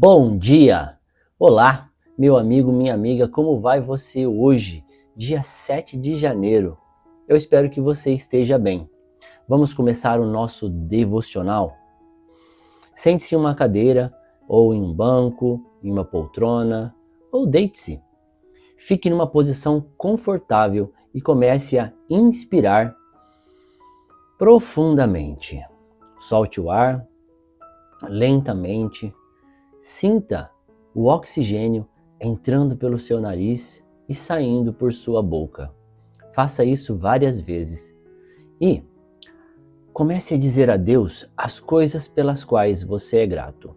Bom dia! Olá, meu amigo, minha amiga, como vai você hoje, dia 7 de janeiro? Eu espero que você esteja bem. Vamos começar o nosso devocional? Sente-se em uma cadeira, ou em um banco, em uma poltrona, ou deite-se. Fique numa posição confortável e comece a inspirar profundamente. Solte o ar lentamente. Sinta o oxigênio entrando pelo seu nariz e saindo por sua boca. Faça isso várias vezes. E comece a dizer a Deus as coisas pelas quais você é grato.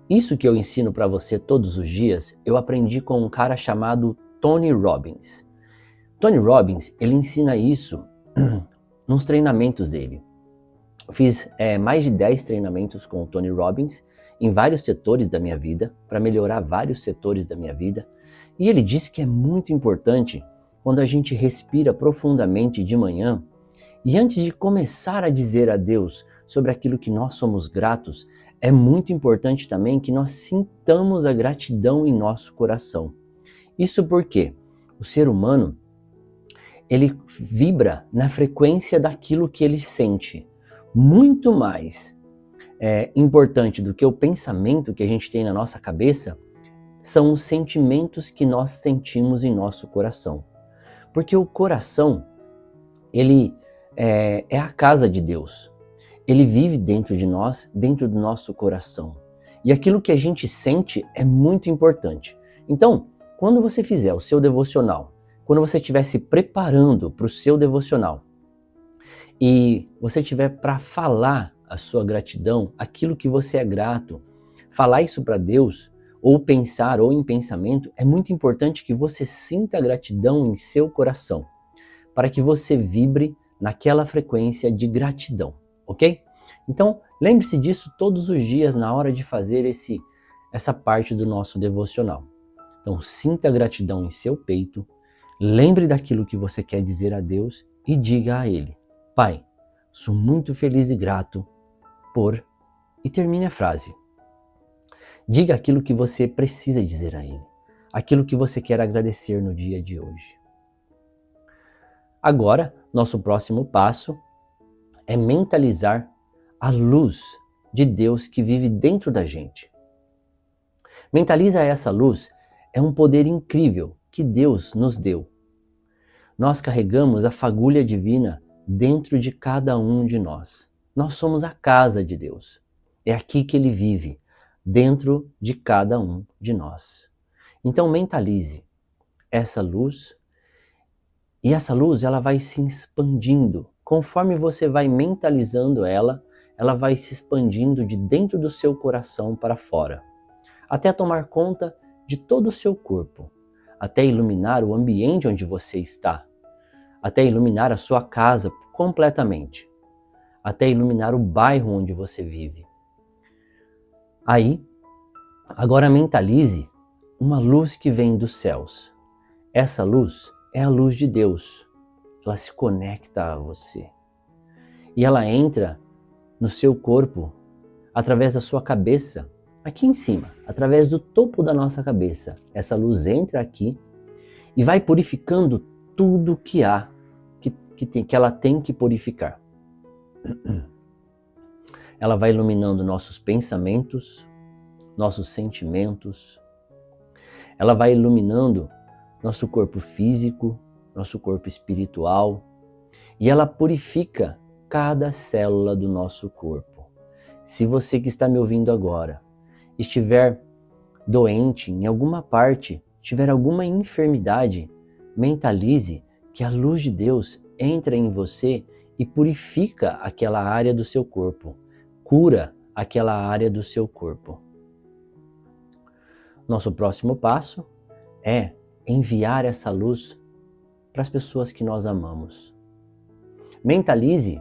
Isso que eu ensino para você todos os dias, eu aprendi com um cara chamado Tony Robbins. Tony Robbins, ele ensina isso nos treinamentos dele. Eu fiz mais de 10 treinamentos com o Tony Robbins em vários setores da minha vida, para melhorar vários setores da minha vida. E ele disse que é muito importante quando a gente respira profundamente de manhã e antes de começar a dizer a Deus sobre aquilo que nós somos gratos, é muito importante também que nós sintamos a gratidão em nosso coração. Isso porque o ser humano, ele vibra na frequência daquilo que ele sente. Muito mais importante do que o pensamento que a gente tem na nossa cabeça são os sentimentos que nós sentimos em nosso coração. Porque o coração, ele é a casa de Deus. Ele vive dentro de nós, dentro do nosso coração. E aquilo que a gente sente é muito importante. Então, quando você fizer o seu devocional, quando você estiver se preparando para o seu devocional, e você tiver para falar a sua gratidão, aquilo que você é grato, falar isso para Deus, ou pensar, ou em pensamento, é muito importante que você sinta a gratidão em seu coração, para que você vibre naquela frequência de gratidão, ok? Então, lembre-se disso todos os dias na hora de fazer essa parte do nosso devocional. Então, sinta a gratidão em seu peito, lembre daquilo que você quer dizer a Deus e diga a Ele: Pai, sou muito feliz e grato por... E termine a frase. Diga aquilo que você precisa dizer a Ele. Aquilo que você quer agradecer no dia de hoje. Agora, nosso próximo passo é mentalizar a luz de Deus que vive dentro da gente. Mentaliza essa luz, é um poder incrível que Deus nos deu. Nós carregamos a fagulha divina dentro de cada um de nós. Nós somos a casa de Deus. É aqui que Ele vive, dentro de cada um de nós. Então mentalize essa luz, e essa luz ela vai se expandindo. Conforme você vai mentalizando ela, ela vai se expandindo de dentro do seu coração para fora, até tomar conta de todo o seu corpo, até iluminar o ambiente onde você está, até iluminar a sua casa completamente, até iluminar o bairro onde você vive. Aí, agora mentalize uma luz que vem dos céus. Essa luz é a luz de Deus. Ela se conecta a você. E ela entra no seu corpo, através da sua cabeça, aqui em cima, através do topo da nossa cabeça. Essa luz entra aqui e vai purificando tudo que há, que ela tem que purificar. Ela vai iluminando nossos pensamentos, nossos sentimentos. Ela vai iluminando nosso corpo físico, nosso corpo espiritual. E ela purifica cada célula do nosso corpo. Se você que está me ouvindo agora estiver doente em alguma parte, tiver alguma enfermidade, mentalize que a luz de Deus entra em você e purifica aquela área do seu corpo, cura aquela área do seu corpo. Nosso próximo passo é enviar essa luz para as pessoas que nós amamos. Mentalize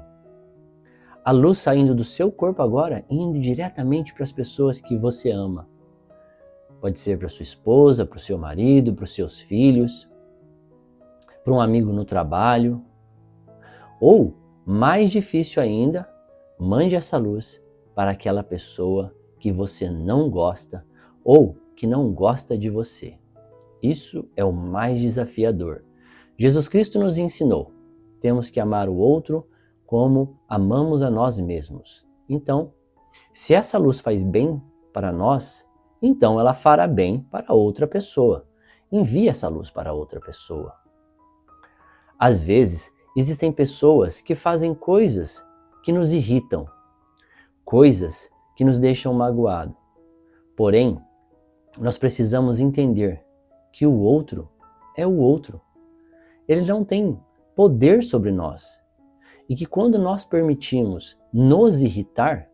a luz saindo do seu corpo agora, indo diretamente para as pessoas que você ama. Pode ser para sua esposa, para o seu marido, para os seus filhos, para um amigo no trabalho. Ou, mais difícil ainda, mande essa luz para aquela pessoa que você não gosta ou que não gosta de você. Isso é o mais desafiador. Jesus Cristo nos ensinou: temos que amar o outro como amamos a nós mesmos. Então, se essa luz faz bem para nós, então ela fará bem para outra pessoa. Envie essa luz para outra pessoa. Às vezes, existem pessoas que fazem coisas que nos irritam, coisas que nos deixam magoados. Porém, nós precisamos entender que o outro é o outro. Ele não tem poder sobre nós. E que quando nós permitimos nos irritar,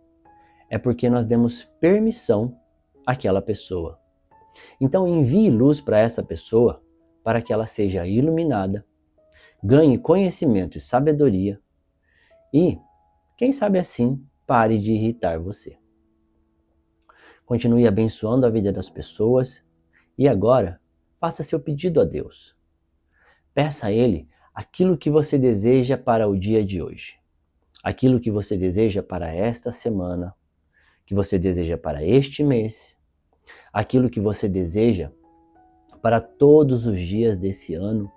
é porque nós demos permissão àquela pessoa. Então envie luz para essa pessoa para que ela seja iluminada, ganhe conhecimento e sabedoria e, quem sabe assim, pare de irritar você. Continue abençoando a vida das pessoas e agora faça seu pedido a Deus. Peça a Ele aquilo que você deseja para o dia de hoje, aquilo que você deseja para esta semana, que você deseja para este mês, aquilo que você deseja para todos os dias desse ano.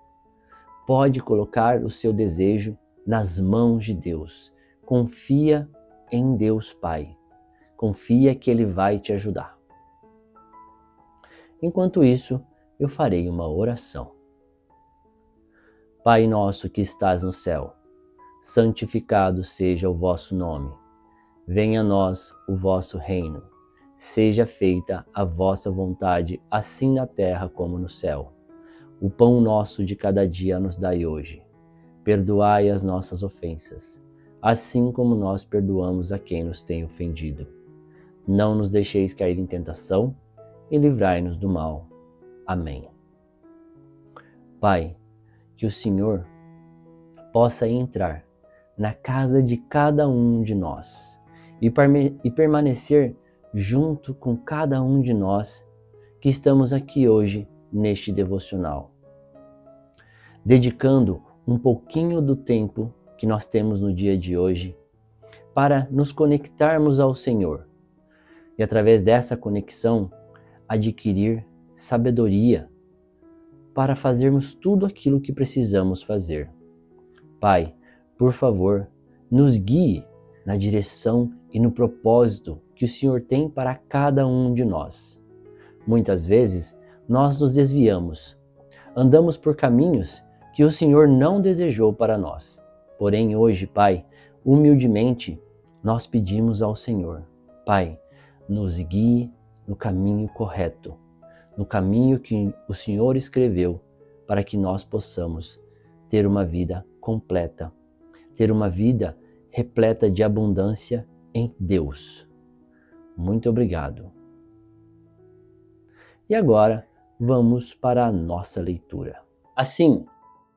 Pode colocar o seu desejo nas mãos de Deus. Confia em Deus Pai. Confia que Ele vai te ajudar. Enquanto isso, eu farei uma oração. Pai nosso que estás no céu, santificado seja o vosso nome. Venha a nós o vosso reino. Seja feita a vossa vontade, assim na terra como no céu. O pão nosso de cada dia nos dai hoje. Perdoai as nossas ofensas, assim como nós perdoamos a quem nos tem ofendido. Não nos deixeis cair em tentação e livrai-nos do mal. Amém. Pai, que o Senhor possa entrar na casa de cada um de nós e permanecer junto com cada um de nós que estamos aqui hoje neste devocional, dedicando um pouquinho do tempo que nós temos no dia de hoje para nos conectarmos ao Senhor e através dessa conexão adquirir sabedoria para fazermos tudo aquilo que precisamos fazer. Pai, por favor, nos guie na direção e no propósito que o Senhor tem para cada um de nós. Muitas vezes, nós nos desviamos, andamos por caminhos que o Senhor não desejou para nós. Porém, hoje, Pai, humildemente, nós pedimos ao Senhor: Pai, nos guie no caminho correto, no caminho que o Senhor escreveu, para que nós possamos ter uma vida completa, ter uma vida repleta de abundância em Deus. Muito obrigado. E agora, vamos para a nossa leitura. Assim,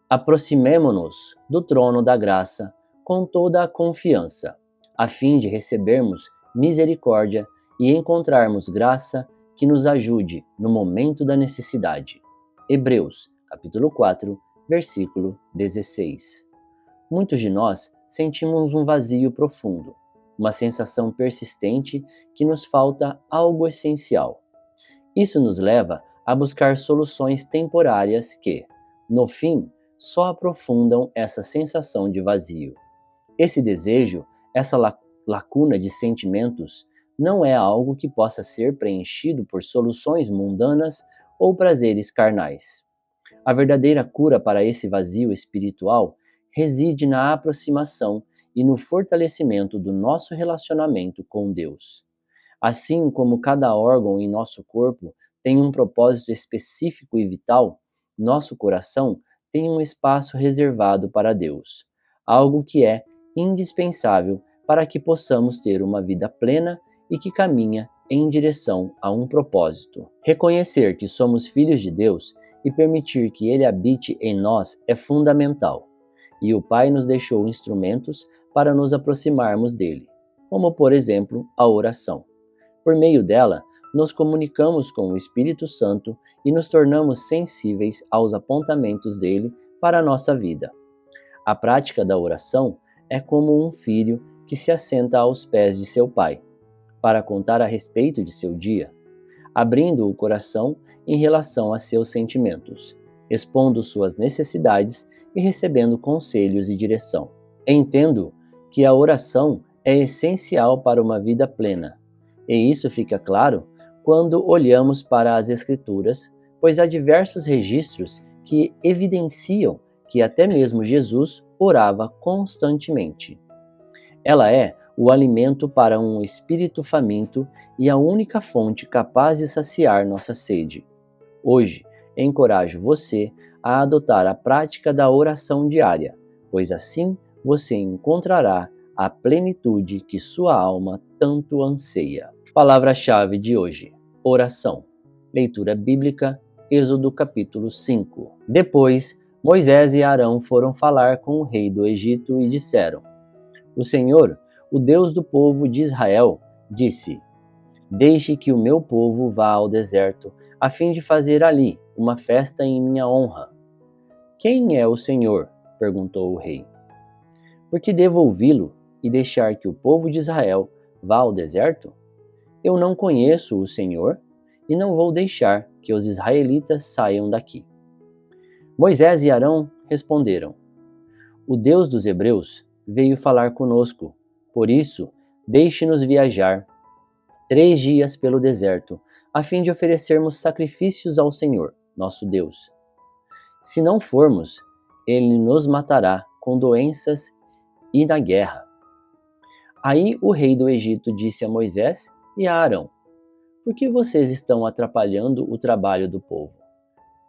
aproximemo-nos do trono da graça com toda a confiança, a fim de recebermos misericórdia e encontrarmos graça que nos ajude no momento da necessidade. Hebreus, capítulo 4, versículo 16. Muitos de nós sentimos um vazio profundo, uma sensação persistente que nos falta algo essencial. Isso nos leva a buscar soluções temporárias que, no fim, só aprofundam essa sensação de vazio. Esse desejo, essa lacuna de sentimentos, não é algo que possa ser preenchido por soluções mundanas ou prazeres carnais. A verdadeira cura para esse vazio espiritual reside na aproximação e no fortalecimento do nosso relacionamento com Deus. Assim como cada órgão em nosso corpo tem um propósito específico e vital, nosso coração tem um espaço reservado para Deus, algo que é indispensável para que possamos ter uma vida plena e que caminha em direção a um propósito. Reconhecer que somos filhos de Deus e permitir que Ele habite em nós é fundamental, e o Pai nos deixou instrumentos para nos aproximarmos dele, como por exemplo a oração. Por meio dela, nos comunicamos com o Espírito Santo e nos tornamos sensíveis aos apontamentos dele para a nossa vida. A prática da oração é como um filho que se assenta aos pés de seu pai. para contar a respeito de seu dia, abrindo o coração em relação a seus sentimentos, expondo suas necessidades e recebendo conselhos e direção. Entendo que a oração é essencial para uma vida plena, e isso fica claro quando olhamos para as Escrituras, pois há diversos registros que evidenciam que até mesmo Jesus orava constantemente. Ela é o alimento para um espírito faminto e a única fonte capaz de saciar nossa sede. Hoje, encorajo você a adotar a prática da oração diária, pois assim você encontrará a plenitude que sua alma tanto anseia. Palavra-chave de hoje: oração. Leitura bíblica, Êxodo capítulo 5. Depois, Moisés e Arão foram falar com o rei do Egito e disseram: O Senhor, o Deus do povo de Israel, disse: Deixe que o meu povo vá ao deserto, a fim de fazer ali uma festa em minha honra. Quem é o Senhor? Perguntou o rei. Por que devo ouvi-lo e deixar que o povo de Israel vá ao deserto? Eu não conheço o Senhor e não vou deixar que os israelitas saiam daqui. Moisés e Arão responderam: O Deus dos Hebreus veio falar conosco, por isso, deixe-nos viajar 3 dias pelo deserto, a fim de oferecermos sacrifícios ao Senhor, nosso Deus. Se não formos, ele nos matará com doenças e na guerra. Aí o rei do Egito disse a Moisés e a Arão: Por que vocês estão atrapalhando o trabalho do povo?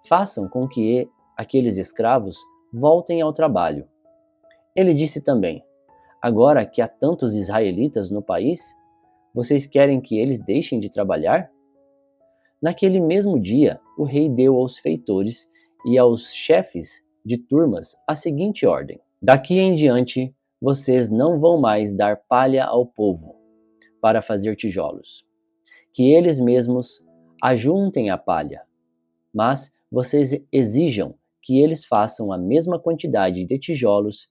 Façam com que aqueles escravos voltem ao trabalho. Ele disse também: Agora que há tantos israelitas no país, vocês querem que eles deixem de trabalhar? Naquele mesmo dia, o rei deu aos feitores e aos chefes de turmas a seguinte ordem: Daqui em diante, vocês não vão mais dar palha ao povo para fazer tijolos. Que eles mesmos ajuntem a palha, mas vocês exijam que eles façam a mesma quantidade de tijolos,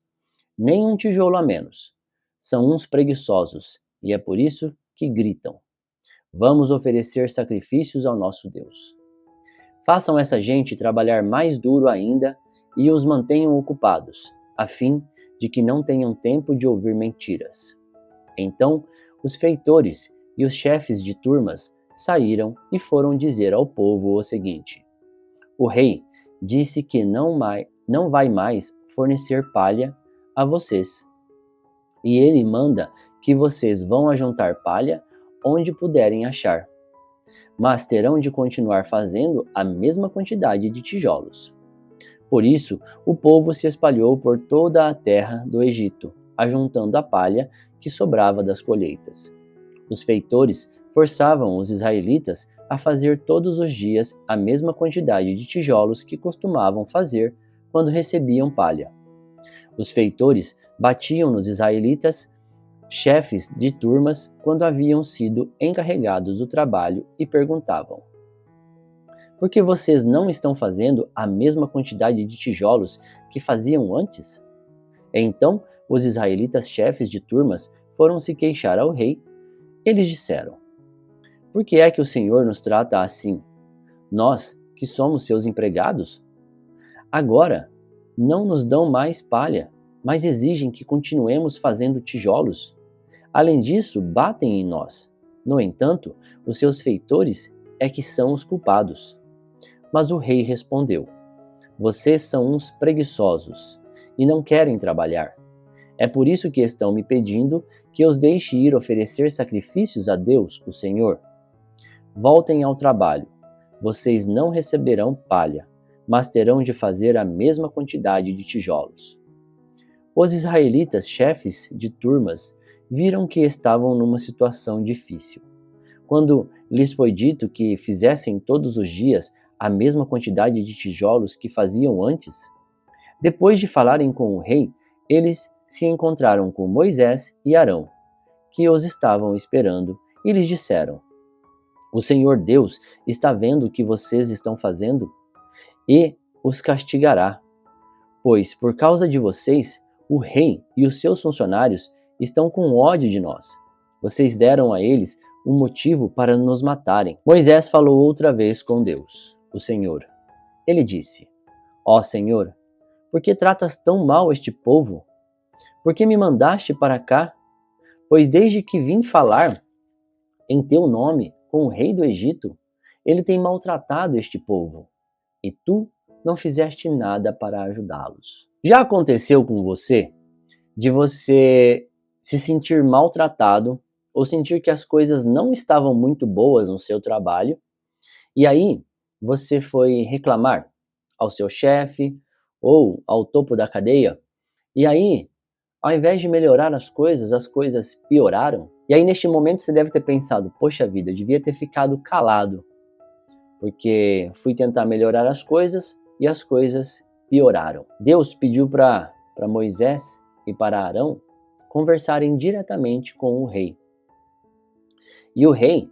nem um tijolo a menos. São uns preguiçosos, e é por isso que gritam: Vamos oferecer sacrifícios ao nosso Deus. Façam essa gente trabalhar mais duro ainda e os mantenham ocupados, a fim de que não tenham tempo de ouvir mentiras. Então, os feitores e os chefes de turmas saíram e foram dizer ao povo o seguinte: O rei disse que não vai mais fornecer palha a vocês, e ele manda que vocês vão ajuntar palha onde puderem achar, mas terão de continuar fazendo a mesma quantidade de tijolos. Por isso, o povo se espalhou por toda a terra do Egito, ajuntando a palha que sobrava das colheitas. Os feitores forçavam os israelitas a fazer todos os dias a mesma quantidade de tijolos que costumavam fazer quando recebiam palha. Os feitores batiam nos israelitas, chefes de turmas, quando haviam sido encarregados do trabalho e perguntavam: Por que vocês não estão fazendo a mesma quantidade de tijolos que faziam antes? Então, os israelitas chefes de turmas foram se queixar ao rei. Eles disseram: Por que é que o Senhor nos trata assim? Nós, que somos seus empregados? Agora, não nos dão mais palha, mas exigem que continuemos fazendo tijolos. Além disso, batem em nós. No entanto, os seus feitores é que são os culpados. Mas o rei respondeu: Vocês são uns preguiçosos e não querem trabalhar. É por isso que estão me pedindo que os deixe ir oferecer sacrifícios a Deus, o Senhor. Voltem ao trabalho. Vocês não receberão palha, mas terão de fazer a mesma quantidade de tijolos. Os israelitas, chefes de turmas, viram que estavam numa situação difícil. Quando lhes foi dito que fizessem todos os dias a mesma quantidade de tijolos que faziam antes, depois de falarem com o rei, eles se encontraram com Moisés e Arão, que os estavam esperando, e lhes disseram: O Senhor Deus está vendo o que vocês estão fazendo e os castigará, pois por causa de vocês, o rei e os seus funcionários estão com ódio de nós. Vocês deram a eles um motivo para nos matarem. Moisés falou outra vez com Deus, o Senhor. Ele disse: Ó Senhor, por que tratas tão mal este povo? Por que me mandaste para cá? Pois desde que vim falar em teu nome com o rei do Egito, ele tem maltratado este povo, e tu não fizeste nada para ajudá-los. Já aconteceu com você de você se sentir maltratado ou sentir que as coisas não estavam muito boas no seu trabalho, e aí você foi reclamar ao seu chefe ou ao topo da cadeia, e aí, ao invés de melhorar as coisas pioraram? E aí neste momento você deve ter pensado, poxa vida, eu devia ter ficado calado, porque fui tentar melhorar as coisas e as coisas pioraram. Deus pediu para Moisés e para Arão conversarem diretamente com o rei. E o rei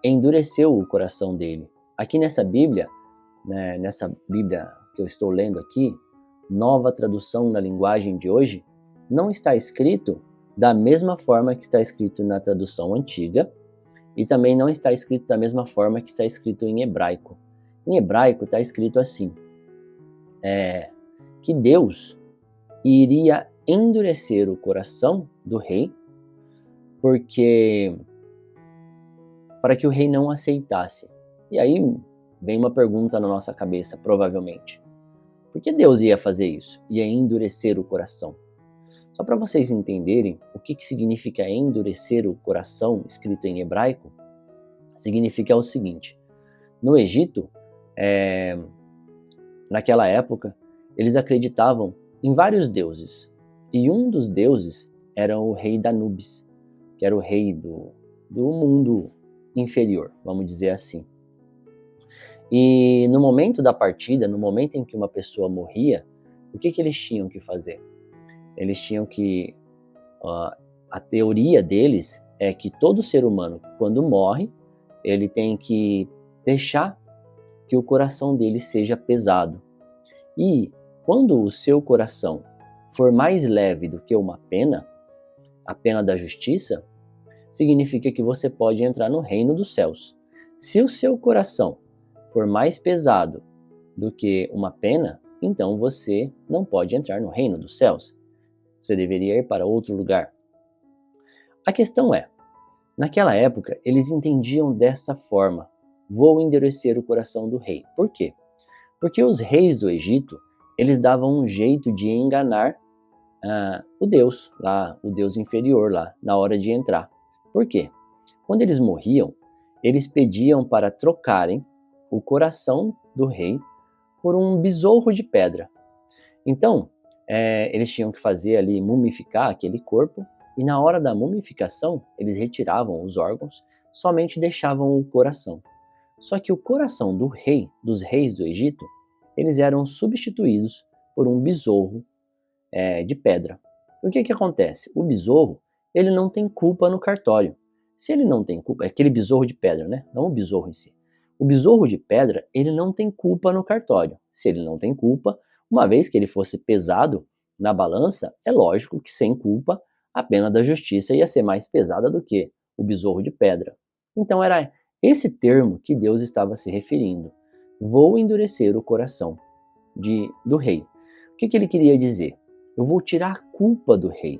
endureceu o coração dele. Aqui nessa Bíblia, nessa Bíblia que eu estou lendo aqui, nova tradução na linguagem de hoje, não está escrito da mesma forma que está escrito na tradução antiga, e também não está escrito da mesma forma que está escrito em hebraico. Em hebraico está escrito assim, que Deus iria endurecer o coração do rei, para que o rei não aceitasse. E aí vem uma pergunta na nossa cabeça, provavelmente. Por que Deus ia fazer isso? Ia endurecer o coração? Só para vocês entenderem o que significa endurecer o coração, escrito em hebraico, significa o seguinte: no Egito, naquela época, eles acreditavam em vários deuses, e um dos deuses era o rei Anubis, que era o rei do mundo inferior, vamos dizer assim. E no momento da partida, no momento em que uma pessoa morria, o que eles tinham que fazer? Eles tinham que... a teoria deles é que todo ser humano, quando morre, ele tem que deixar que o coração dele seja pesado. E quando o seu coração for mais leve do que uma pena, a pena da justiça, significa que você pode entrar no reino dos céus. Se o seu coração for mais pesado do que uma pena, então você não pode entrar no reino dos céus. Você deveria ir para outro lugar. A questão é, naquela época, eles entendiam dessa forma: vou endurecer o coração do rei. Por quê? Porque os reis do Egito, eles davam um jeito de enganar o Deus, lá, o Deus inferior, lá, na hora de entrar. Por quê? Quando eles morriam, eles pediam para trocarem o coração do rei por um besouro de pedra. Então, eles tinham que fazer ali, mumificar aquele corpo, e na hora da mumificação, eles retiravam os órgãos, somente deixavam o coração. Só que o coração do rei, dos reis do Egito, eles eram substituídos por um besouro de pedra. O que acontece? O besouro, ele não tem culpa no cartório. Se ele não tem culpa, é aquele besouro de pedra, né? Não o besouro em si. O besouro de pedra, ele não tem culpa no cartório. Se ele não tem culpa, uma vez que ele fosse pesado na balança, é lógico que sem culpa, a pena da justiça ia ser mais pesada do que o besouro de pedra. Então era esse termo que Deus estava se referindo. Vou endurecer o coração do rei. O que ele queria dizer? Eu vou tirar a culpa do rei.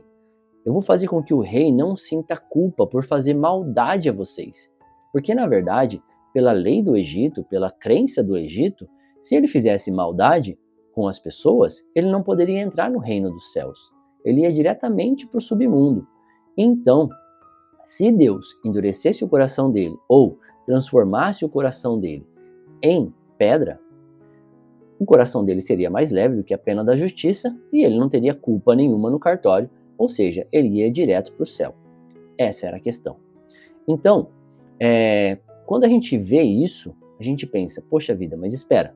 Eu vou fazer com que o rei não sinta culpa por fazer maldade a vocês. Porque, na verdade, pela lei do Egito, pela crença do Egito, se ele fizesse maldade com as pessoas, ele não poderia entrar no reino dos céus. Ele ia diretamente para o submundo. Então, se Deus endurecesse o coração dele ou transformasse o coração dele em pedra, o coração dele seria mais leve do que a pena da justiça e ele não teria culpa nenhuma no cartório, ou seja, ele ia direto para o céu. Essa era a questão. Então, quando a gente vê isso, a gente pensa, poxa vida, mas espera,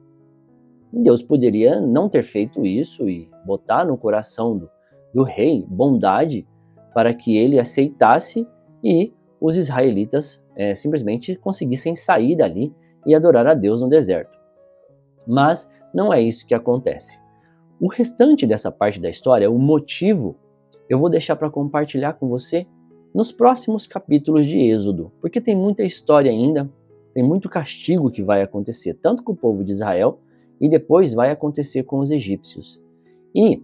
Deus poderia não ter feito isso e botar no coração do rei bondade para que ele aceitasse e os israelitas simplesmente conseguissem sair dali e adorar a Deus no deserto. Mas não é isso que acontece. O restante dessa parte da história, o motivo, eu vou deixar para compartilhar com você nos próximos capítulos de Êxodo, porque tem muita história ainda, tem muito castigo que vai acontecer, tanto com o povo de Israel e depois vai acontecer com os egípcios. E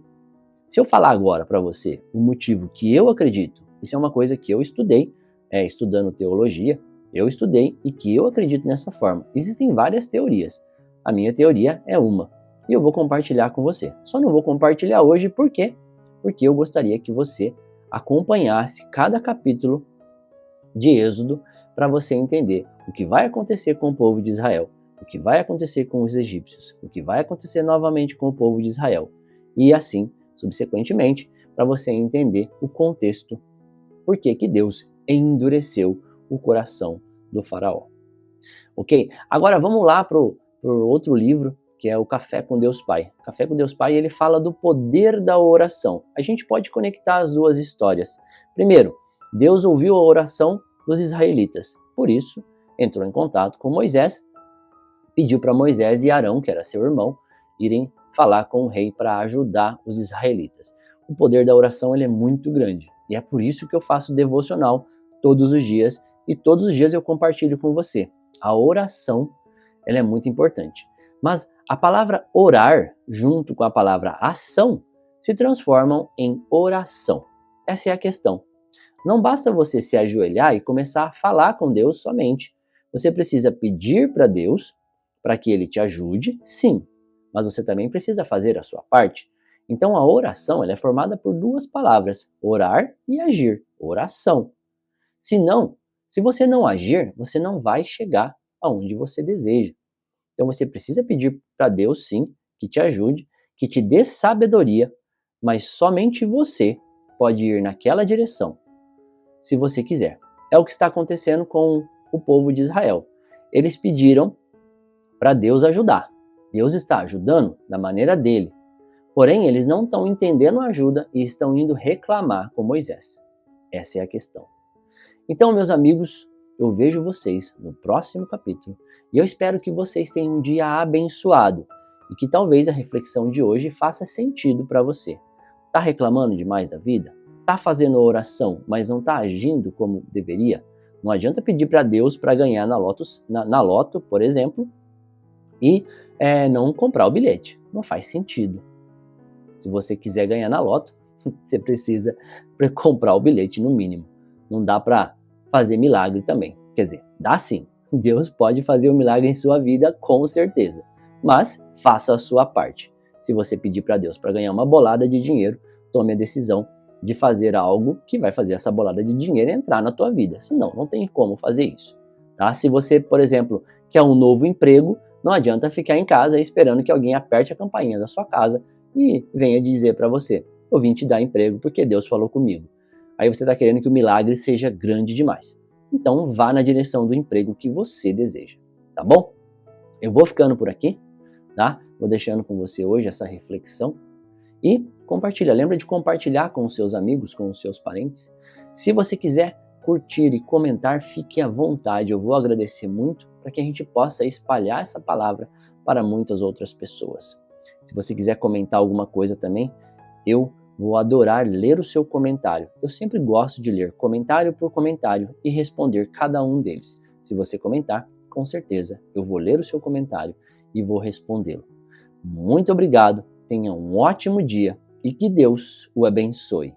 se eu falar agora para você o motivo que eu acredito, isso é uma coisa que eu estudei, estudando teologia, eu estudei e que eu acredito nessa forma. Existem várias teorias. A minha teoria é uma e eu vou compartilhar com você. Só não vou compartilhar hoje por quê? Porque eu gostaria que você acompanhasse cada capítulo de Êxodo para você entender o que vai acontecer com o povo de Israel, o que vai acontecer com os egípcios, o que vai acontecer novamente com o povo de Israel. E assim, subsequentemente, para você entender o contexto, por que Deus endureceu o coração do faraó. Ok? Agora vamos lá para o outro livro, que é o Café com Deus Pai. O Café com Deus Pai, ele fala do poder da oração. A gente pode conectar as duas histórias. Primeiro, Deus ouviu a oração dos israelitas. Por isso, entrou em contato com Moisés, pediu para Moisés e Arão, que era seu irmão, irem falar com o rei para ajudar os israelitas. O poder da oração ele é muito grande. E é por isso que eu faço devocional todos os dias. E todos os dias eu compartilho com você. A oração ela é muito importante. Mas a palavra orar, junto com a palavra ação, se transformam em oração. Essa é a questão. Não basta você se ajoelhar e começar a falar com Deus somente. Você precisa pedir para Deus para que Ele te ajude, sim. Mas você também precisa fazer a sua parte. Então a oração ela é formada por duas palavras, orar e agir, oração. Se você não agir, você não vai chegar aonde você deseja. Então você precisa pedir para Deus, sim, que te ajude, que te dê sabedoria, mas somente você pode ir naquela direção, se você quiser. É o que está acontecendo com o povo de Israel. Eles pediram para Deus ajudar. Deus está ajudando da maneira dele. Porém, eles não estão entendendo a ajuda e estão indo reclamar com Moisés. Essa é a questão. Então, meus amigos, eu vejo vocês no próximo capítulo e eu espero que vocês tenham um dia abençoado e que talvez a reflexão de hoje faça sentido para você. Tá reclamando demais da vida? Tá fazendo oração, mas não tá agindo como deveria? Não adianta pedir para Deus para ganhar na loto, por exemplo, e não comprar o bilhete. Não faz sentido. Se você quiser ganhar na loto, você precisa comprar o bilhete no mínimo. Não dá para fazer milagre também. Quer dizer, dá sim. Deus pode fazer um milagre em sua vida, com certeza. Mas faça a sua parte. Se você pedir para Deus para ganhar uma bolada de dinheiro, tome a decisão de fazer algo que vai fazer essa bolada de dinheiro entrar na tua vida. Senão, não tem como fazer isso. Tá? Se você, por exemplo, quer um novo emprego, não adianta ficar em casa esperando que alguém aperte a campainha da sua casa e venha dizer para você, eu vim te dar emprego porque Deus falou comigo. Aí você está querendo que o milagre seja grande demais. Então vá na direção do emprego que você deseja, tá bom? Eu vou ficando por aqui, tá? Vou deixando com você hoje essa reflexão e compartilha. Lembra de compartilhar com os seus amigos, com os seus parentes. Se você quiser curtir e comentar, fique à vontade. Eu vou agradecer muito para que a gente possa espalhar essa palavra para muitas outras pessoas. Se você quiser comentar alguma coisa também, eu vou adorar ler o seu comentário. Eu sempre gosto de ler comentário por comentário e responder cada um deles. Se você comentar, com certeza eu vou ler o seu comentário e vou respondê-lo. Muito obrigado, tenha um ótimo dia e que Deus o abençoe.